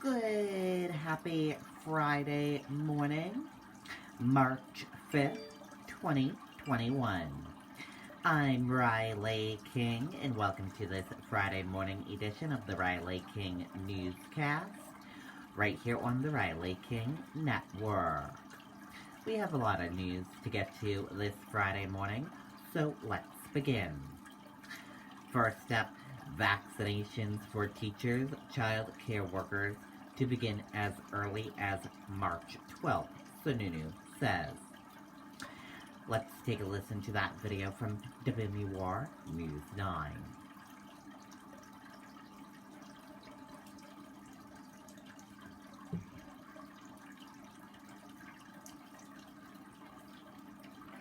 Good, happy Friday morning, March 5th, 2021. I'm Riley King, and welcome to this Friday morning edition of the Riley King Newscast, right here on the Riley King Network. We have a lot of news to get to this Friday morning, so let's begin. First up, vaccinations for teachers, child care workers to begin as early as March 12th, Sununu says. Let's take a listen to that video from WMUR News 9.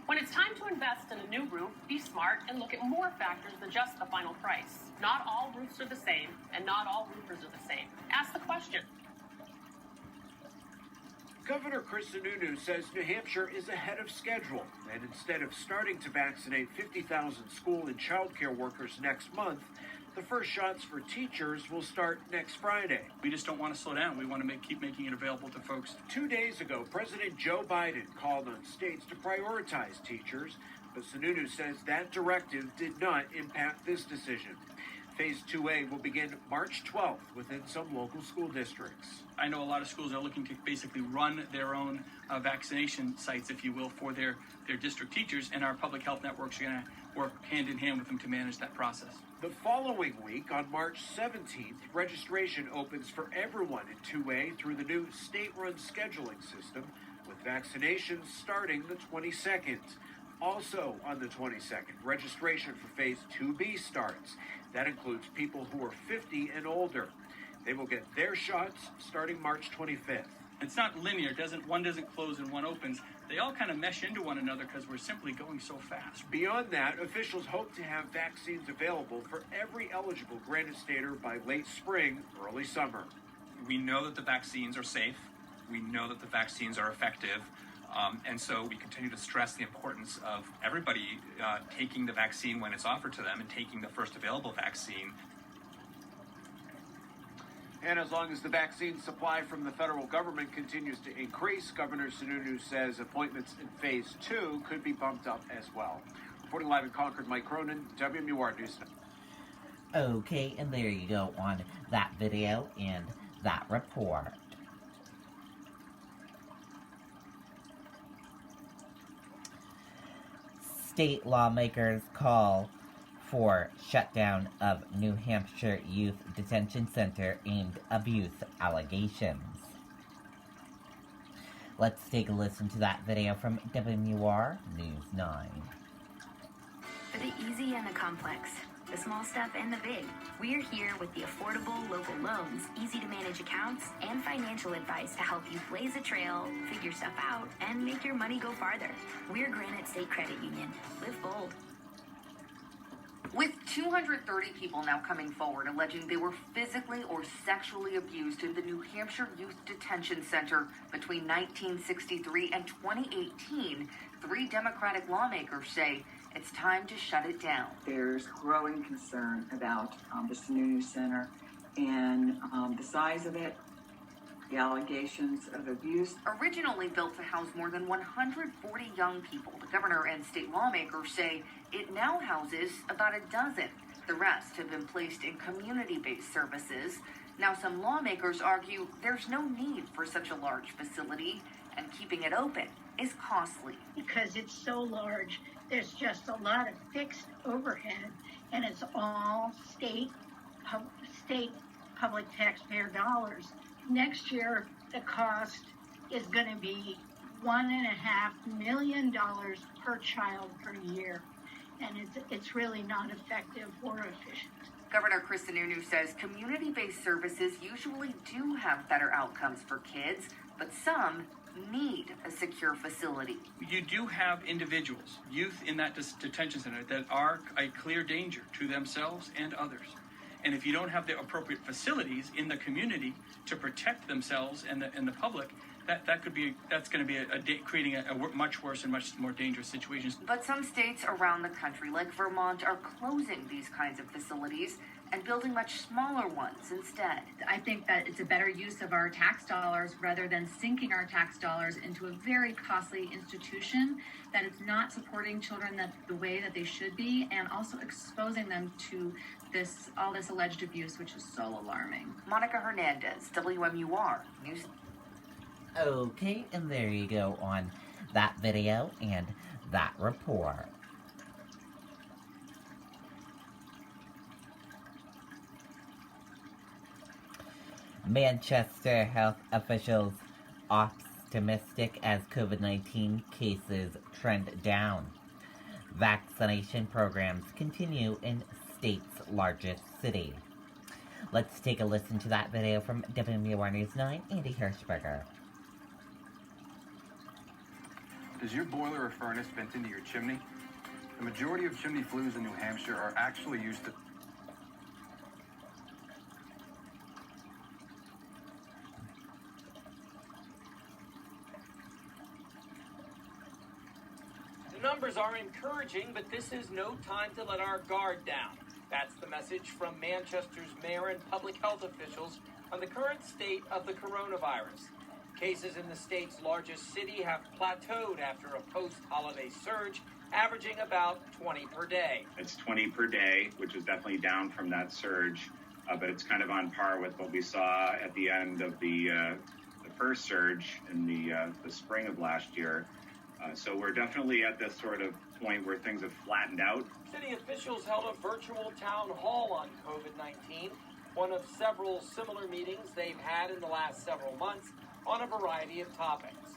When it's time to invest in a new roof, be smart and look at more factors than just the final price. Not all roofs are the same, and not all roofers are the same. Ask the question. Governor Chris Sununu says New Hampshire is ahead of schedule, and instead of starting to vaccinate 50,000 school and child care workers next month, the first shots for teachers will start next Friday. We just don't want to slow down. We want to keep making it available to folks. 2 days ago, President Joe Biden called on states to prioritize teachers, but Sununu says that directive did not impact this decision. Phase 2A will begin March 12th within some local school districts. I know a lot of schools are looking to basically run their own vaccination sites, if you will, for their district teachers, and our public health networks are going to work hand in hand with them to manage that process. The following week, on March 17th, registration opens for everyone in 2A through the new state-run scheduling system, with vaccinations starting the 22nd. Also on the 22nd, registration for Phase 2B starts. That includes people who are 50 and older. They will get their shots starting March 25th. It's not linear. One doesn't close and one opens. They all kind of mesh into one another because we're simply going so fast. Beyond that, officials hope to have vaccines available for every eligible Granite Stater by late spring, early summer. We know that the vaccines are safe. We know that the vaccines are effective. And so we continue to stress the importance of everybody taking the vaccine when it's offered to them and taking the first available vaccine. And as long as the vaccine supply from the federal government continues to increase, Governor Sununu says appointments in Phase 2 could be bumped up as well. Reporting live in Concord, Mike Cronin, WMUR News. Okay, and there you go on that video and that report. State lawmakers call for shutdown of New Hampshire Youth Detention Center aimed abuse allegations. Let's take a listen to that video from WMUR News 9. For the easy and the complex, the small stuff and the big, we're here with the affordable local loans, easy to manage accounts, and financial advice to help you blaze a trail, figure stuff out, and make your money go farther. We're Granite State Credit Union. Live bold. With 230 people now coming forward alleging they were physically or sexually abused in the New Hampshire Youth Detention Center between 1963 and 2018, 3 Democratic lawmakers say it's time to shut it down. There's growing concern about the Sununu Center and the size of it, the allegations of abuse. Originally built to house more than 140 young people, the governor and state lawmakers say it now houses about a dozen. The rest have been placed in community-based services. Now some lawmakers argue there's no need for such a large facility, and keeping it open is costly. Because it's so large, there's just a lot of fixed overhead, and it's all state public taxpayer dollars. Next year, the cost is going to be $1.5 million per child per year, and it's really not effective or efficient. Governor Chris Sununu says community-based services usually do have better outcomes for kids, but some need a secure facility. You do have individuals, youth in that detention center that are a clear danger to themselves and others. And if you don't have the appropriate facilities in the community to protect themselves and the public, that's going to be creating a much worse and much more dangerous situations. But some states around the country, like Vermont, are closing these kinds of facilities and building much smaller ones instead. I think that it's a better use of our tax dollars rather than sinking our tax dollars into a very costly institution that is not supporting children the way that they should be, and also exposing them to all this alleged abuse, which is so alarming. Monica Hernandez, WMUR News. Okay, and there you go on that video and that report. Manchester health officials optimistic as COVID-19 cases trend down. Vaccination programs continue in state's largest city. Let's take a listen to that video from WMUR News 9, Andy Hirschberger. Does your boiler or furnace vent into your chimney? The majority of chimney flues in New Hampshire are actually used to... The numbers are encouraging, but this is no time to let our guard down. That's the message from Manchester's mayor and public health officials on the current state of the coronavirus. Cases in the state's largest city have plateaued after a post-holiday surge, averaging about 20 per day. It's 20 per day, which is definitely down from that surge, but it's kind of on par with what we saw at the end of the first surge in the spring of last year. So we're definitely at this sort of point where things have flattened out. City officials held a virtual town hall on COVID-19, one of several similar meetings they've had in the last several months on a variety of topics.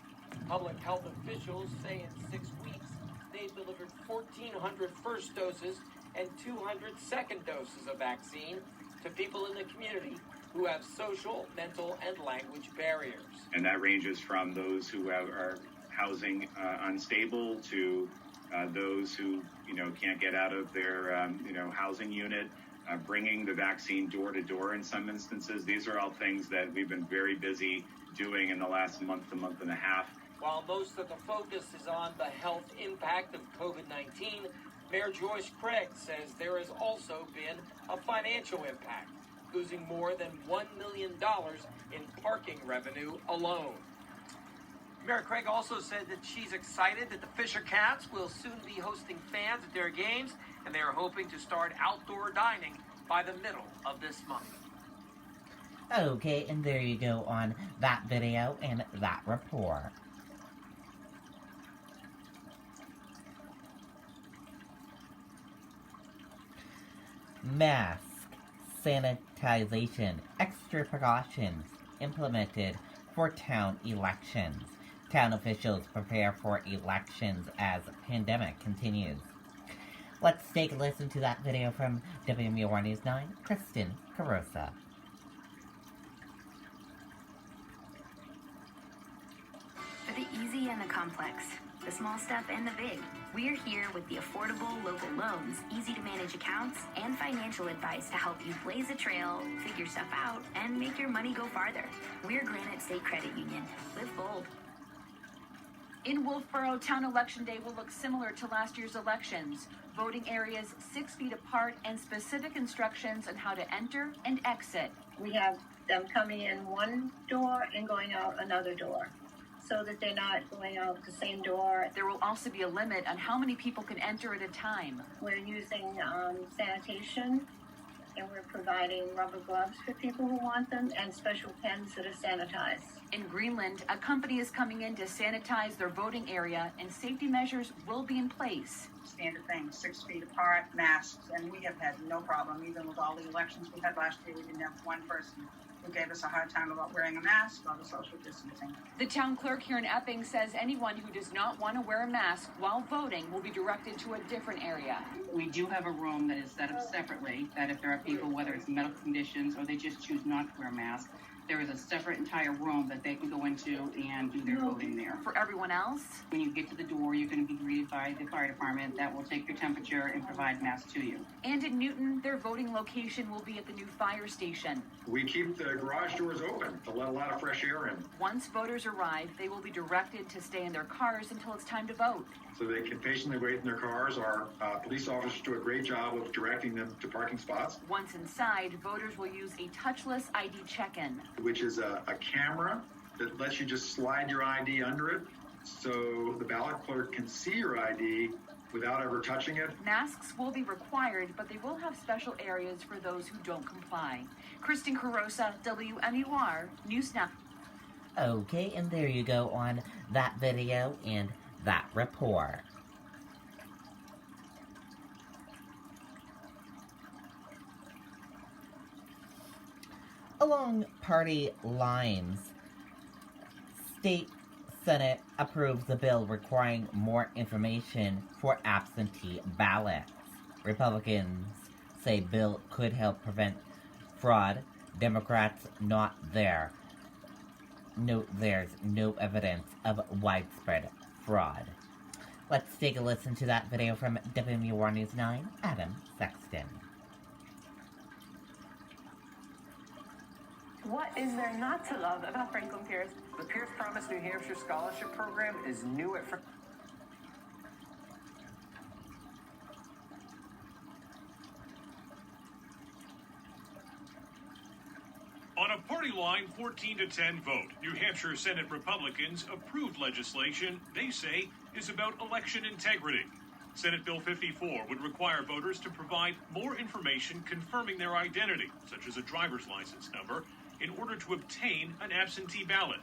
Public health officials say in 6 weeks they've delivered 1,400 first doses and 200 second doses of vaccine to people in the community who have social, mental, and language barriers. And that ranges from those who are housing unstable to those who can't get out of their housing unit, bringing the vaccine door to door in some instances. These are all things that we've been very busy doing in the last month to month and a half. While most of the focus is on the health impact of COVID-19, Mayor Joyce Craig says there has also been a financial impact, losing more than $1 million in parking revenue alone. Mayor Craig also said that she's excited that the Fisher Cats will soon be hosting fans at their games, and they are hoping to start outdoor dining by the middle of this month. Okay, and there you go on that video and that report. Mask, sanitization, extra precautions implemented for town elections. Town officials prepare for elections as pandemic continues. Let's take a listen to that video from WMUR News 9, Kristen Carosa. For the easy and the complex, the small stuff and the big, we're here with the affordable local loans, easy to manage accounts, and financial advice to help you blaze a trail, figure stuff out, and make your money go farther. We're Granite State Credit Union. Live bold. In Wolfboro, town election day will look similar to last year's elections. Voting areas 6 feet apart and specific instructions on how to enter and exit. We have them coming in one door and going out another door, so that they're not going out the same door. There will also be a limit on how many people can enter at a time. We're using sanitation, and we're providing rubber gloves for people who want them, and special pens that are sanitized. In Greenland, a company is coming in to sanitize their voting area, and safety measures will be in place. Standard thing, 6 feet apart, masks, and we have had no problem, even with all the elections we had last year. We didn't have one person who gave us a hard time about wearing a mask or the social distancing. The town clerk here in Epping says anyone who does not want to wear a mask while voting will be directed to a different area. We do have a room that is set up separately, that if there are people, whether it's medical conditions or they just choose not to wear a mask, there is a separate entire room that they can go into and do their voting there. For everyone else, When you get to the door, you're going to be greeted by the fire department that will take your temperature and provide masks to you. and in Newton, their voting location will be at the new fire station. We keep the garage doors open to let a lot of fresh air in, Once voters arrive, they will be directed to stay in their cars until it's time to vote. so they can patiently wait in their cars. Our police officers do a great job of directing them to parking spots, Once inside, voters will use a touchless ID check-in. which is a camera that lets you just slide your ID under it, so the ballot clerk can see your ID without ever touching it. Masks will be required, but they will have special areas for those who don't comply. Kristen Carosa, WMUR, News Now. Okay, and there you go on that video and that report. Along party lines, State Senate approves the bill requiring more information for absentee ballots. Republicans say bill could help prevent fraud. Democrats not there. Note there's no evidence of widespread fraud. Let's take a listen to that video from WMUR News 9, Adam Sexton. What is there not to love about Franklin Pierce? The Pierce Promise New Hampshire Scholarship Program is new at On a party line 14-10 vote, New Hampshire Senate Republicans approved legislation they say is about election integrity. Senate Bill 54 would require voters to provide more information confirming their identity, such as a driver's license number, in order to obtain an absentee ballot.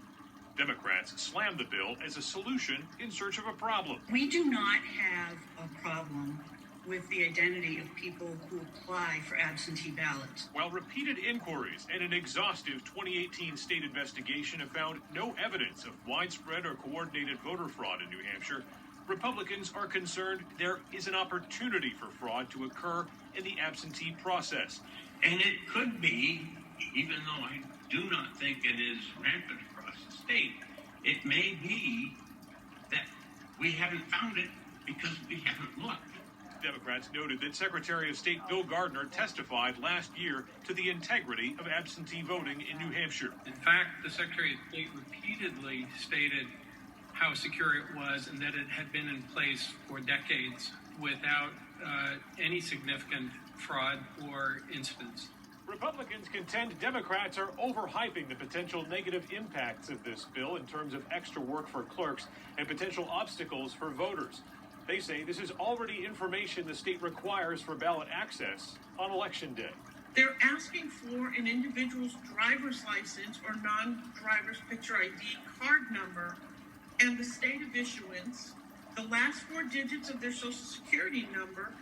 Democrats slammed the bill as a solution in search of a problem. We do not have a problem with the identity of people who apply for absentee ballots. While repeated inquiries and an exhaustive 2018 state investigation have found no evidence of widespread or coordinated voter fraud in New Hampshire, Republicans are concerned there is an opportunity for fraud to occur in the absentee process. And it could be, even though I do not think it is rampant across the state, it may be that we haven't found it because we haven't looked. Democrats noted that Secretary of State Bill Gardner testified last year to the integrity of absentee voting in New Hampshire. In fact, the Secretary of State repeatedly stated how secure it was and that it had been in place for decades without any significant fraud or incidents. Republicans contend Democrats are overhyping the potential negative impacts of this bill in terms of extra work for clerks and potential obstacles for voters. They say this is already information the state requires for ballot access on Election Day. They're asking for an individual's driver's license or non-driver's picture ID card number and the state of issuance, the last 4 digits of their social security number,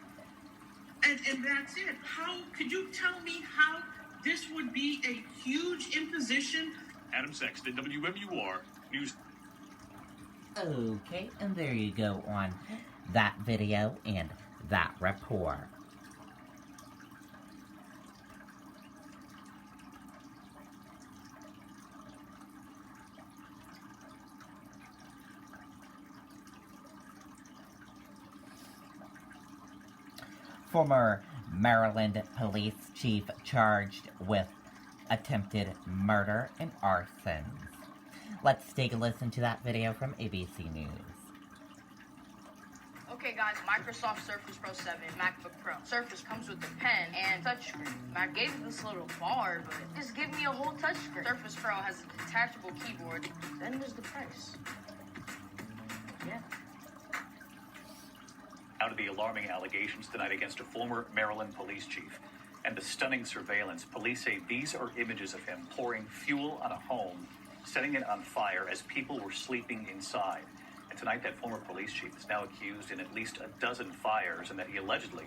and that's it. How could you tell me how this would be a huge imposition? Adam Sexton, WMUR News. Okay, and there you go on that video and that report. Former Maryland police chief charged with attempted murder and arson. Let's take a listen to that video from ABC News. Okay guys, Microsoft Surface Pro 7 MacBook Pro. Surface comes with a pen and touchscreen. I gave it this little bar, but just give me a whole touchscreen. Surface Pro has a detachable keyboard. Then there's the price. Yeah. Out of the alarming allegations tonight against a former Maryland police chief and the stunning surveillance, police say these are images of him pouring fuel on a home, setting it on fire as people were sleeping inside. And tonight, that former police chief is now accused in at least a dozen fires and that he allegedly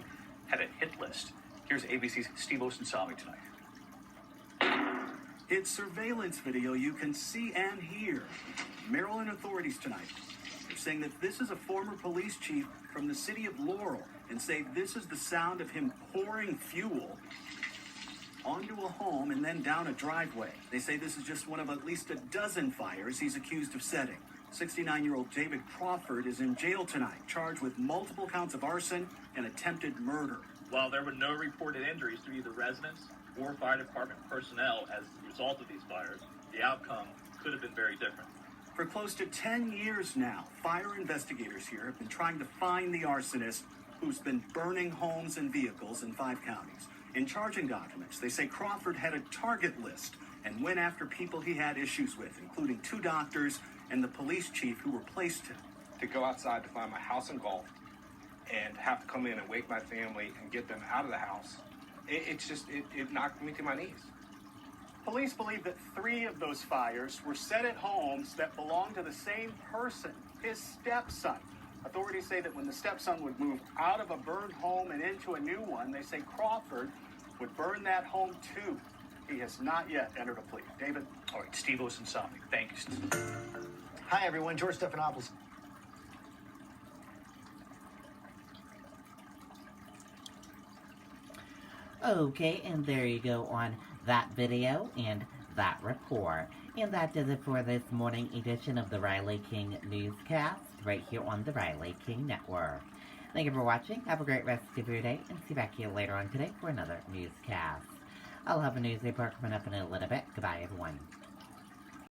had a hit list. Here's ABC's Steve Osunsami tonight. It's surveillance video you can see and hear. Maryland authorities tonight are saying that this is a former police chief from the city of Laurel and say this is the sound of him pouring fuel onto a home and then down a driveway. They say this is just one of at least a dozen fires he's accused of setting. 69-year-old David Crawford is in jail tonight, charged with multiple counts of arson and attempted murder. While there were no reported injuries to either residents or fire department personnel as a result of these fires, the outcome could have been very different. For close to 10 years now, fire investigators here have been trying to find the arsonist who's been burning homes and vehicles in 5 counties. In charging documents, they say Crawford had a target list and went after people he had issues with, including 2 doctors and the police chief who replaced him. To go outside to find my house engulfed and have to come in and wake my family and get them out of the house, it knocked me to my knees. Police believe that 3 of those fires were set at homes that belonged to the same person, his stepson. Authorities say that when the stepson would move out of a burned home and into a new one, they say Crawford would burn that home too. He has not yet entered a plea. David? All right, Steve Osensami. Thank you, Steve. Hi, everyone. George Stephanopoulos. Okay, and there you go on that video and that report. And that does it for this morning edition of the Riley King Newscast, right here on the Riley King Network. Thank you for watching. Have a great rest of your day, and see you back here later on today for another newscast. I'll have a news report coming up in a little bit. Goodbye, everyone.